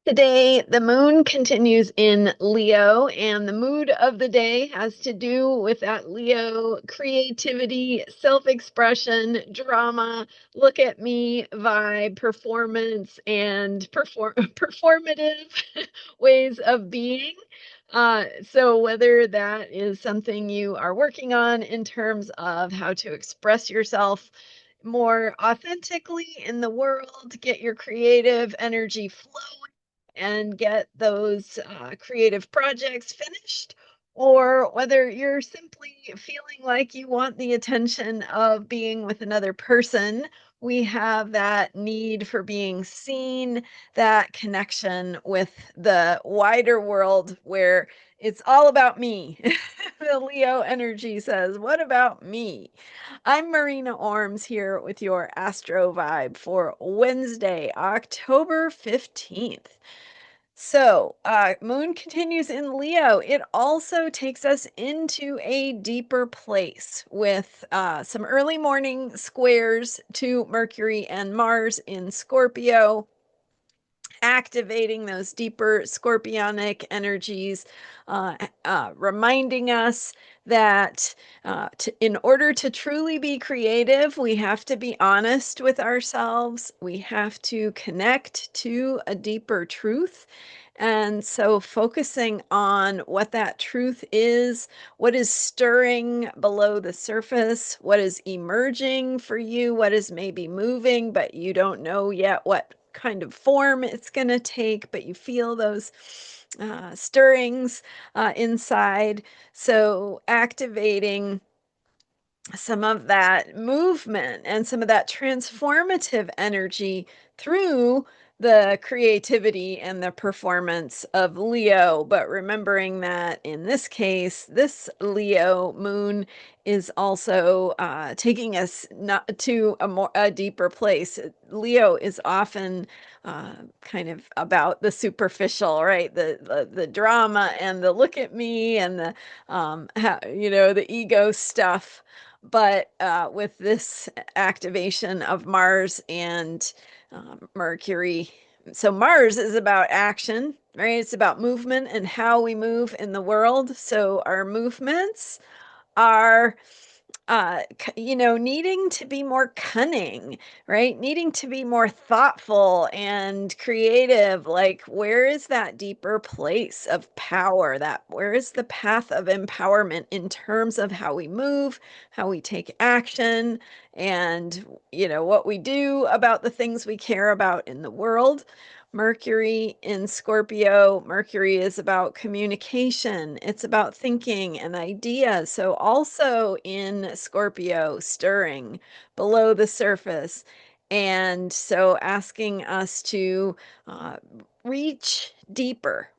Today, the moon continues in Leo, and the mood of the day has to do with that Leo creativity, self-expression, drama, look at me vibe, performance, and performative ways of being. So whether that is something you are working on in terms of how to express yourself more authentically in the world, get your creative energy flowing and get those creative projects finished, or whether you're simply feeling like you want the attention of being with another person. We have that need for being seen, that connection with the wider world where it's all about me. The Leo energy says, what about me? I'm Marina Orms here with your Astro Vibe for Wednesday, October 15th. Moon continues in Leo. It also takes us into a deeper place with some early morning squares to Mercury and Mars in Scorpio, activating those deeper scorpionic energies, reminding us that in order to truly be creative, we have to be honest with ourselves. We have to connect to a deeper truth. And so, focusing on what that truth is, what is stirring below the surface, what is emerging for you, what is maybe moving, but you don't know yet what kind of form it's going to take, but you feel those stirrings inside. So, activating some of that movement and some of that transformative energy through the creativity and the performance of Leo, but remembering that in this case, this Leo moon is also taking us not to a deeper place. Leo is often kind of about the superficial, right? The drama and the look at me and the the ego stuff. But with this activation of Mars and Mercury, so Mars is about action, right? It's about movement and how we move in the world. So our movements are needing to be more cunning, right? Needing to be more thoughtful and creative. Like, where is that deeper place of power? That where is the path of empowerment in terms of how we move, how we take action, and what we do about the things we care about in the world. Mercury in Scorpio. Mercury is about communication. It's about thinking and ideas. So, also in Scorpio, stirring below the surface. And so, asking us to uh, reach deeper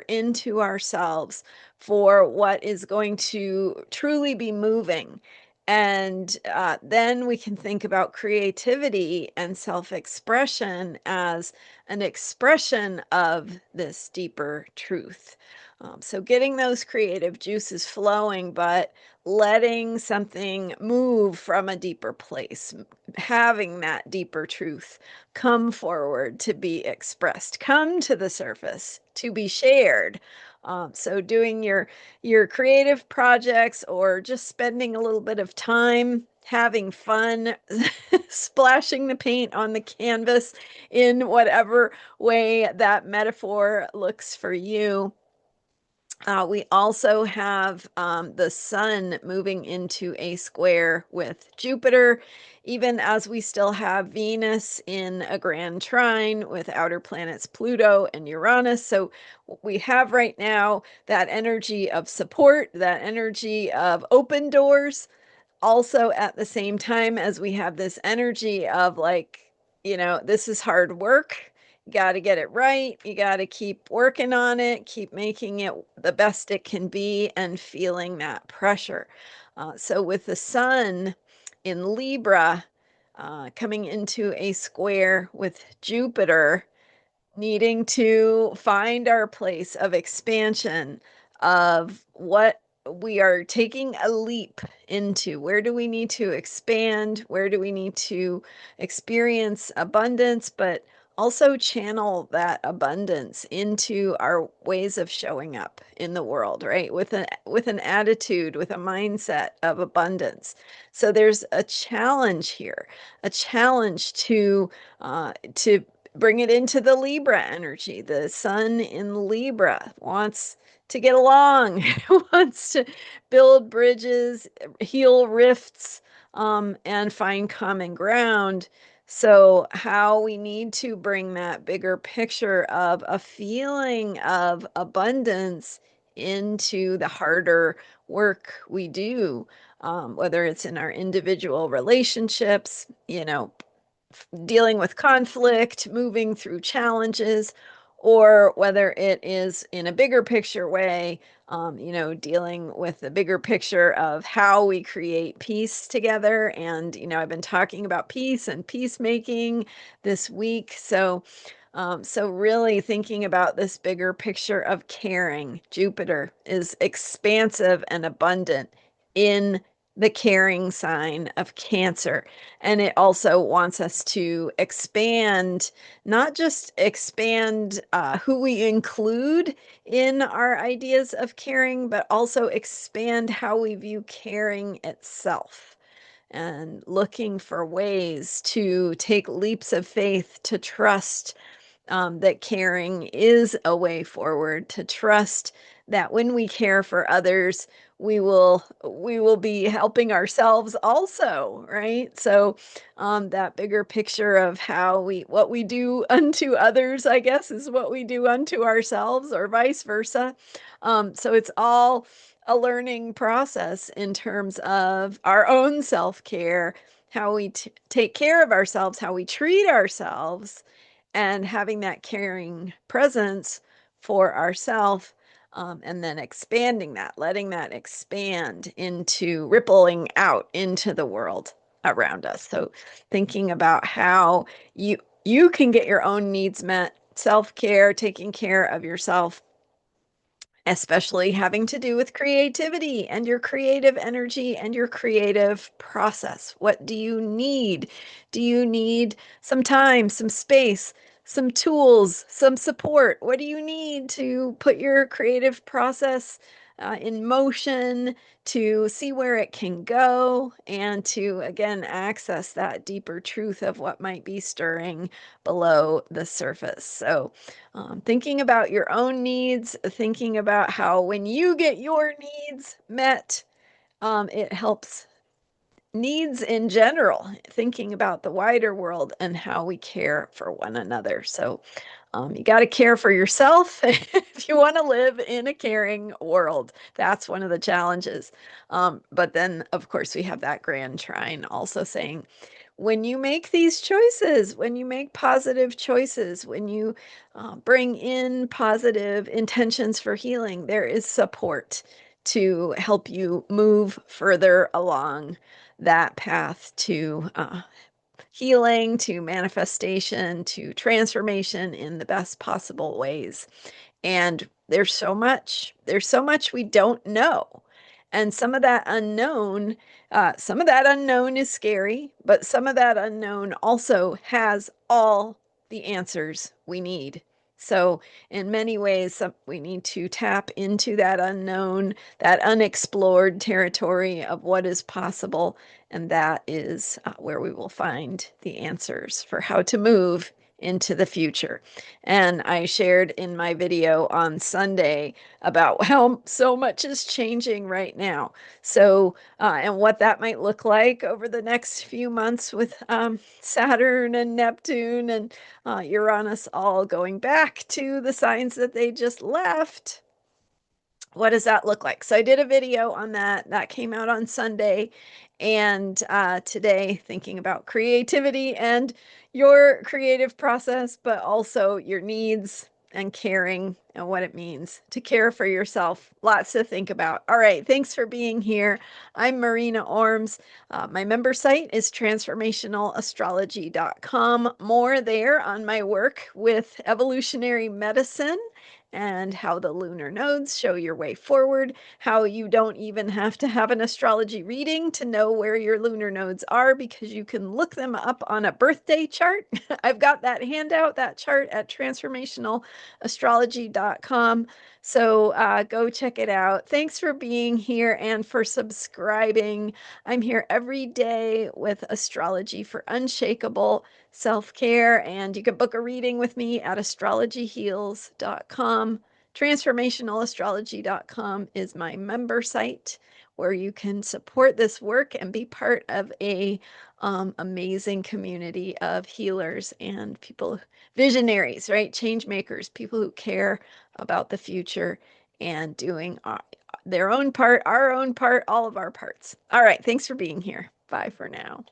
into ourselves for what is going to truly be moving. And then we can think about creativity and self expression as an expression of this deeper truth. So, getting those creative juices flowing, but letting something move from a deeper place, having that deeper truth come forward to be expressed, come to the surface to be shared. So, doing your creative projects or just spending a little bit of time having fun splashing the paint on the canvas in whatever way that metaphor looks for you. We also have the sun moving into a square with Jupiter, even as we still have Venus in a grand trine with outer planets Pluto and Uranus. So we have right now that energy of support, that energy of open doors, also at the same time as we have this energy of like, this is hard work. You got to get it right. You got to keep working on it, keep making it the best it can be, and feeling that pressure. So, with the sun in Libra coming into a square with Jupiter, needing to find our place of expansion, of what we are taking a leap into. Where do we need to expand? Where do we need to experience abundance, but also channel that abundance into our ways of showing up in the world, right? With an attitude, with a mindset of abundance. So there's a challenge here, a challenge to bring it into the Libra energy. The sun in Libra wants to get along, wants to build bridges, heal rifts, and find common ground. So, how we need to bring that bigger picture of a feeling of abundance into the harder work we do, whether it's in our individual relationships, dealing with conflict, moving through challenges, or whether it is in a bigger picture way, dealing with the bigger picture of how we create peace together. And, I've been talking about peace and peacemaking this week. So really thinking about this bigger picture of caring. Jupiter is expansive and abundant in the caring sign of Cancer. And it also wants us to expand, not just expand who we include in our ideas of caring, but also expand how we view caring itself. And looking for ways to take leaps of faith to trust that caring is a way forward, to trust that when we care for others, we will be helping ourselves also, right? So that bigger picture of what we do unto others, I guess, is what we do unto ourselves, or vice versa. So it's all a learning process in terms of our own self-care, how we take care of ourselves, how we treat ourselves, and having that caring presence for ourselves, and then expanding that, letting that expand into rippling out into the world around us. So thinking about how you can get your own needs met, self-care, taking care of yourself, especially having to do with creativity and your creative energy and your creative process. What do you need? Do you need some time, some space, some tools, some support? What do you need to put your creative process in motion, to see where it can go, and to again access that deeper truth of what might be stirring below the surface? So thinking about your own needs, thinking about how when you get your needs met, it helps needs in general, thinking about the wider world and how we care for one another. So you got to care for yourself if you want to live in a caring world. That's one of the challenges. But then, of course, we have that grand trine also saying, when you make these choices, when you make positive choices, when you bring in positive intentions for healing, there is support to help you move further along that path to healing, to manifestation, to transformation in the best possible ways. And there's so much we don't know. And some of that unknown is scary, but some of that unknown also has all the answers we need. So, in many ways, we need to tap into that unknown, that unexplored territory of what is possible. And that is where we will find the answers for how to move into the future. And I shared in my video on Sunday about how so much is changing right now. So, and what that might look like over the next few months with Saturn and Neptune and Uranus all going back to the signs that they just left. What does that look like? So I did a video on that. That came out on Sunday. And today, thinking about creativity and your creative process, but also your needs and caring and what it means to care for yourself. Lots to think about. All right. Thanks for being here. I'm Marina Orms. My member site is transformationalastrology.com. More there on my work with evolutionary medicine and how the lunar nodes show your way forward, how you don't even have to have an astrology reading to know where your lunar nodes are because you can look them up on a birthday chart. I've got that handout, that chart at transformationalastrology.com. So go check it out. Thanks for being here and for subscribing. I'm here every day with Astrology for Unshakable Self-Care, and you can book a reading with me at astrologyheals.com. Transformationalastrology.com is my member site where you can support this work and be part of a amazing community of healers and people, visionaries, right? Change makers, people who care about the future and doing their own part, our own part, all of our parts. All right. Thanks for being here. Bye for now.